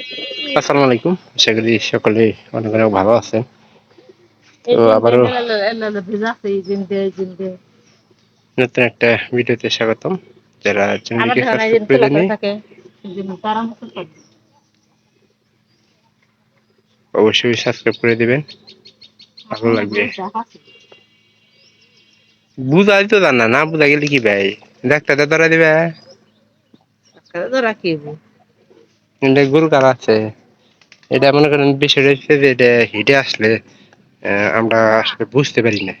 আসসালামু আলাইকুম। আশা করি সকলে অনেক অনেক ভালো আছেন। তো আবারও নতুন একটা ভিডিওতে স্বাগতম। যারা চ্যানেলটিকে সাবস্ক্রাইব করে দেননি অবশ্যই সাবস্ক্রাইব করে দিবেন, ভালো লাগবে। বুঝাই তো জান না বুঝা গেলে কি ভাই ডাক্তার ধরা দিবে। এটা গরু কার আছে, এটা মনে করেন বিষয়টা হচ্ছে যে এটা হিটে আসলে আমরা আসলে বুঝতে পারি না।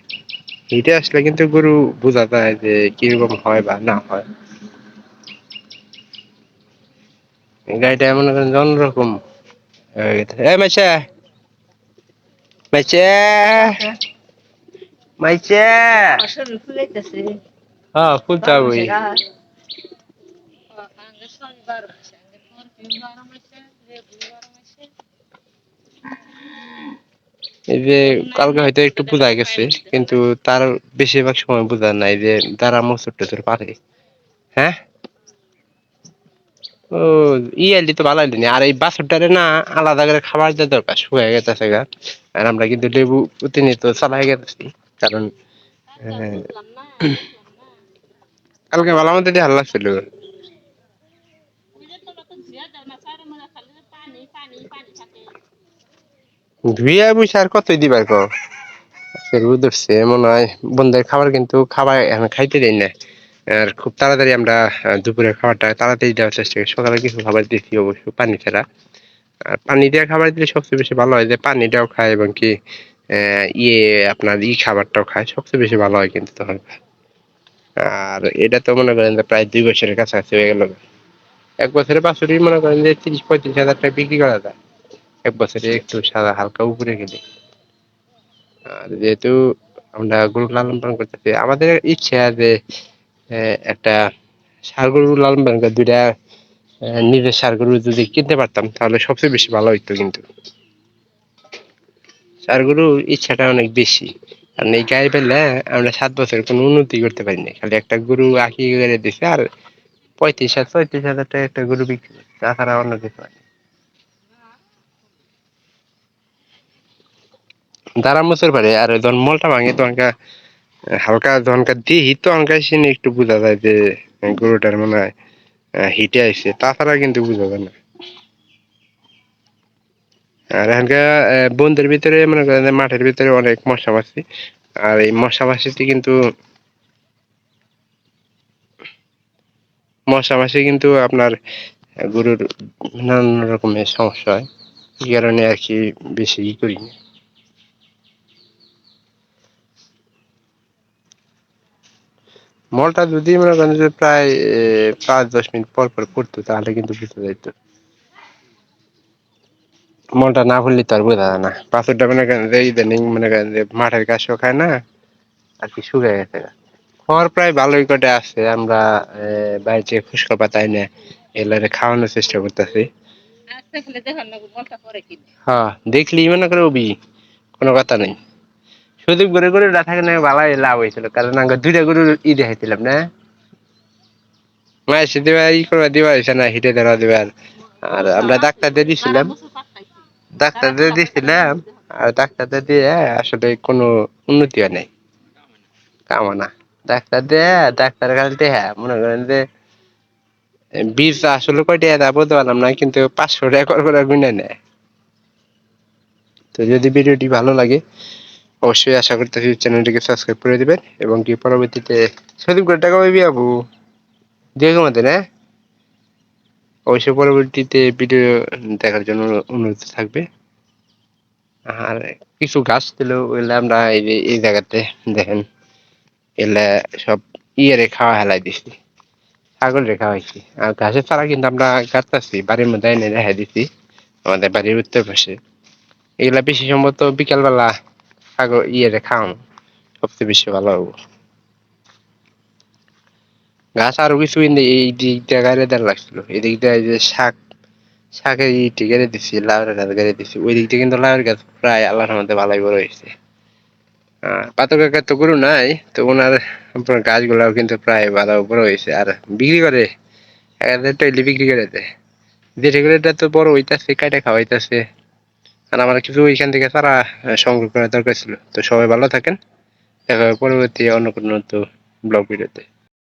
হিটে আসলে কিন্তু গরু বোঝা যায় যে কিরকম হয় বা না হয়। গাড়িটা মনে করেন অন্যরকম মাইচা মাইচা মাইচা হ্যাঁ ফুলতে হবে। এই যে কালকে হয়তো একটু বোঝা গেছে, কিন্তু তার বেশিরভাগ সময় বোঝা নাই যে তারা মোচর টোচর পারে। হ্যাঁ ও ইয়ালি তো ভালো হয়নি, আর এই বাছুরটারে না আলাদা করে খাবার দেওয়া দরকার, শুয়ে গেছে গা। আর আমরা কিন্তু লেবু প্রতিনিয়ত চালাই গেছি, কারণ কালকে ভালো মতো দিয়ে হাল্লা ছিল। ধুইয়া বুঝে আর কতই দিবার কো ধরছে মনে হয় বন্ধের খাবার, কিন্তু খাবার এখন খাইতে দেয় না। আর খুব তাড়াতাড়ি আমরা দুপুরের খাবারটা তাড়াতাড়ি দেওয়ার চেষ্টা করি। সকালে কিছু খাবার দিচ্ছি অবশ্য পানি ছাড়া। আর পানি দেওয়া খাবার দিলে সবচেয়ে বেশি ভালো হয়, যে পানিটাও খায় এবং কি ইয়ে আপনার খাবারটাও খায়, সবচেয়ে বেশি ভালো হয় কিন্তু তখন। আর এটা তো মনে করেন যে প্রায় 2 বছরের কাছাকাছি হয়ে গেল। 1 বছরে বাছুরই মনে করেন যে 30-35 হাজার টাকা বিক্রি করা যায় 1 বছরে, একটু সাদা হালকা উপরে গেলে। আর যেহেতু আমরা গরু লালন পালন করতেছি, আমাদের ইচ্ছা যে একটা ষাঁড় গরু লালন পালন করে 2টা নিজের ষাঁড় গরু যদি কিনতে পারতাম তাহলে সবচেয়ে বেশি ভালো হইতো। কিন্তু ষাঁড় গরুর ইচ্ছাটা অনেক বেশি, কারণ এই গায়ে পেলে আমরা 7 বছর কোনো উন্নতি করতে পারি না। খালি একটা গরু আঁকি করে দিছে আর 35-36 হাজার টাকা একটা গরু বিক্রি করছে, তাছাড়া অন্য কিছু হয় না। দাঁড়া বছর পারে আর যখন মলটা ভাঙে তো হালকা যখনকার দিয়ে হিট তো অনকা সিনে একটু বোঝা যায় যে গরুটার মনে হয় হিটে আইছে, তাছাড়া কিন্তু বোঝা যায় না। আর এখানকার বন্ধের ভিতরে মনে করেন মাঠের ভিতরে অনেক মশা মাছি, আর এই মশা মাছিতে কিন্তু আপনার গরুর নানান রকমের সমস্যা হয়। এই কারণে আর কি বেশি করি না। মলটা যদি মনে করেন যে প্রায় 5-10 মিনিট পর পর করতো তাহলে কিন্তু বুঝতে যাইত। মলটা না ভরলে তো আর বোঝা যায় না। পাথরটা মনে করেন যে ইদানিং মনে করেন যে মাঠের ঘাসও খায় না আর কি শুকিয়ে গেছে। খড় প্রায় ভালোই কটে আছে, আমরা বাড়িতে খুশকা পাতা এনে এগুলারে খাওয়ানোর চেষ্টা করতেছি। হ্যাঁ দেখলি মনে করে ওবি কোনো কথা নেই, শুধু গরু গরুটা থাকে না ভালোই লাভ হয়েছিল, কারণ আমরা 2টা গরুর দেখাইছিলাম না, মায়ের সাথে ই করবা দিবা হয়েছে না, হিটে ধরা দিবার। আর আমরা ডাক্তারদের দিছিলাম আর ডাক্তারদের দিয়ে আসলে কোনো উন্নতি হয় নাই, কামানা ডাক্তার দিয়ে ডাক্তার কাছে দেয়া মনে করেন যে বীজ আসলে কয়টা এটা বলতে পারলাম না, কিন্তু 500 টাকা করে গুনে নেয়। তো যদি ভিডিওটি ভালো লাগে অবশ্যই আশা করতেছি চ্যানেলটিকে সাবস্ক্রাইব করে দিবেন, এবং কি পরবর্তীতে সঠিক করে টাকা পাইবি আবু দিয়ে ঘুমাতে না। অবশ্যই পরবর্তীতে ভিডিও দেখার জন্য অনুরোধ থাকবে। আর কিছু গাছ ছিল ওইগুলা আমরা এই জায়গাতে দেখেন এগুলা সব খাওয়া হেলাই দিছি, ছাগল রেখা হয়েছে। আর ঘাসের চারা কিন্তু আমরা কাটতেছি, বাড়ির মধ্যে এনে রেখে দিছি আমাদের বাড়ির উত্তর পাশে। এগুলা বেশি সম্ভবত বিকালবেলা ছাগল খাওয়ানো সবচেয়ে বেশি ভালো হবে। গাছ আরো কিছু এই দিক দিয়ে গাড়ি দেওয়া লাগছিল, এদিক দিয়ে যে শাকের ইটি গেড়ে দিছি, লাউয়ের গাছ গেড়ে দিছি, ওই দিক দিয়ে কিন্তু লাউয়ের গাছ প্রায় আল্লাহর মধ্যে ভালোই বড় হয়েছে। পাতর কাকার তো গরু নাই, তো ওনার আপনার গাছগুলাও কিন্তু প্রায় ভালো বড় হয়েছে, আর বিক্রি করে 1000 টাকা বিক্রি করে দেয়। যেটা এটা তো বড় হইতাছে, কাইটা খাওয়াইতাছে। আর আমার কিছু ওইখান থেকে তারা সংগ্রহ করার দরকার ছিল। তো সবাই ভালো থাকেন, দেখা হবে পরবর্তী অন্য কোনো ব্লগ ভিডিওতে।